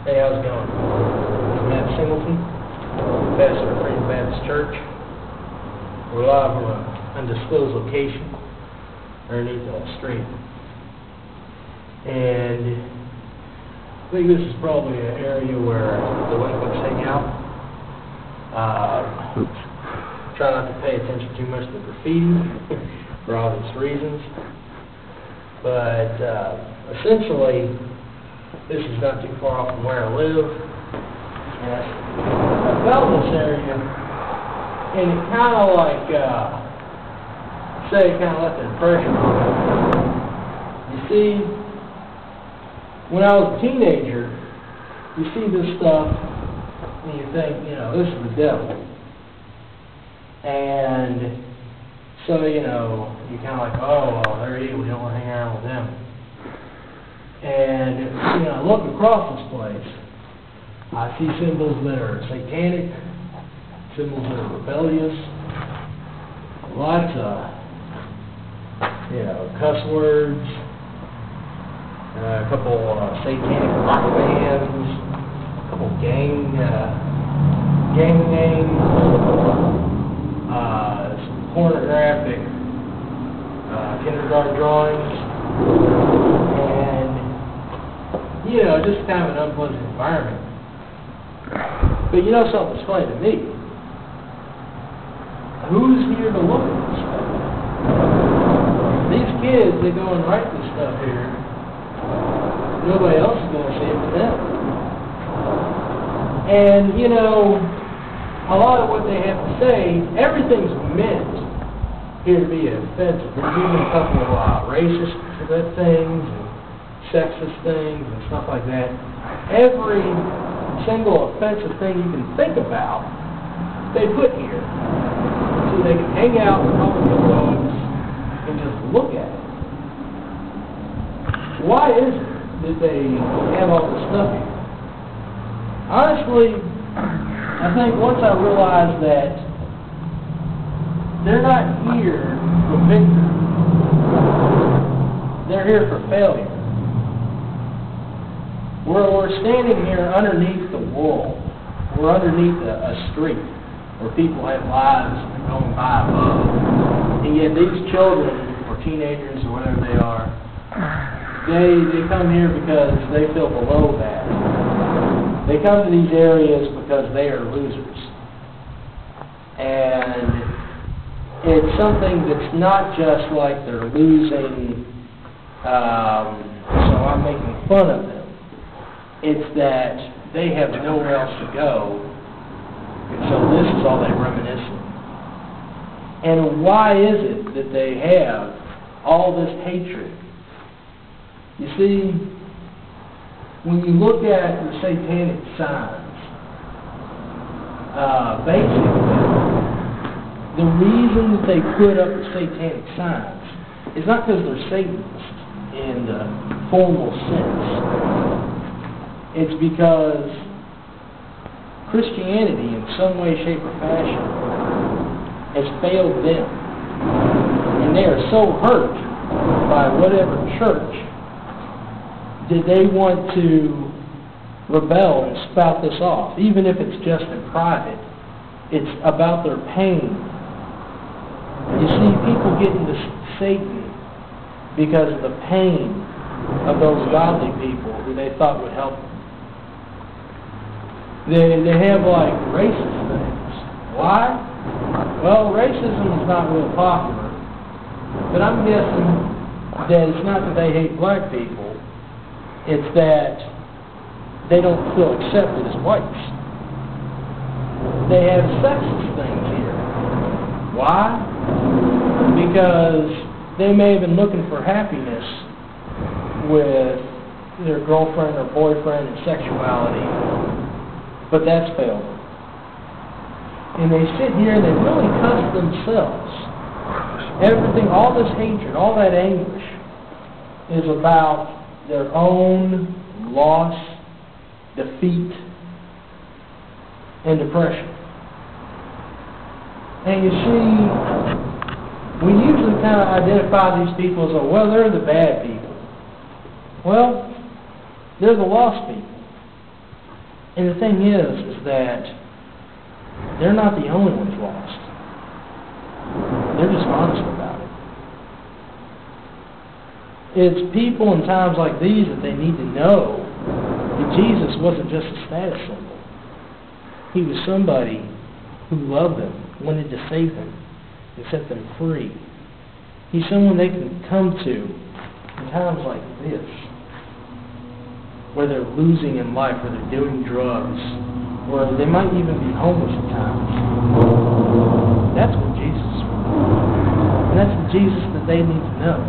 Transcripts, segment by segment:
Hey, how's it going? I'm Matt Singleton, pastor of Freedom Baptist Church. We're live from an undisclosed location underneath the street. And I think this is probably an area where the delinquents hang out. Try not to pay attention too much to graffiti for obvious reasons. But essentially, this is not too far off from where I live. And I found this area, and it kind of like, it kind of left an impression on me. You see, when I was a teenager, you see this stuff, and you think, this is the devil. And so, you're kind of like, oh, well, they're evil, you don't want to hang around with them. And, I look across this place, I see symbols that are satanic, symbols that are rebellious, lots of, cuss words, a couple satanic rock bands, a couple gang names, some pornographic kindergarten drawings, and just kind of an unpleasant environment. But something's funny to me. Who's here to look at this stuff? These kids, they go and write this stuff here. Nobody else is going to see it but them. And, a lot of what they have to say, everything's meant here to be offensive. There's even a couple of racist things and sexist things and stuff like that. Every single offensive thing you can think about, they put here. So they can hang out with all the dogs and just look at it. Why is it that they have all this stuff here? Honestly, I think once I realized that they're not here for victory. They're here for failure. We're standing here underneath the wall. We're underneath a street where people have lives going by above. And yet these children, or teenagers, or whatever they are, they come here because they feel below that. They come to these areas because they are losers. And it's something that's not just like they're losing, so I'm making fun of them. It's that they have nowhere else to go, and so this is all they reminisce on. And why is it that they have all this hatred? You see, when you look at the satanic signs, basically, the reason that they put up the satanic signs is not because they're Satanists in the formal sense. It's because Christianity, in some way, shape, or fashion, has failed them. And they are so hurt by whatever church that they want to rebel and spout this off. Even if it's just in private, it's about their pain. You see, people get into Satan because of the pain of those godly people who they thought would help them. They have like racist things. Why? Well, racism is not real popular, but I'm guessing that it's not that they hate black people, it's that they don't feel accepted as whites. They have sexist things here. Why? Because they may have been looking for happiness with their girlfriend or boyfriend and sexuality, but that's failed. And they sit here and they really cuss themselves. Everything, all this hatred, all that anguish is about their own loss, defeat, and depression. And you see, we usually kind of identify these people as, well, they're the bad people. Well, they're the lost people. And the thing is that they're not the only ones lost. They're just honest about it. It's people in times like these that they need to know that Jesus wasn't just a status symbol. He was somebody who loved them, wanted to save them, and set them free. He's someone they can come to in times like this, where they're losing in life, where they're doing drugs, where they might even be homeless at times. That's what Jesus is for. And that's the Jesus that they need to know.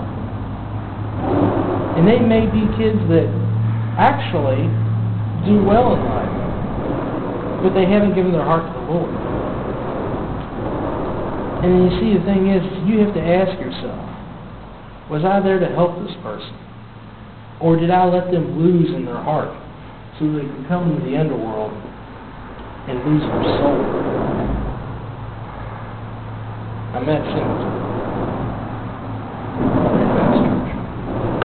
And they may be kids that actually do well in life, but they haven't given their heart to the Lord. And then you see, the thing is, you have to ask yourself, was I there to help this person? Or did I let them lose in their heart so they can come into the underworld and lose their soul? I'm that simple.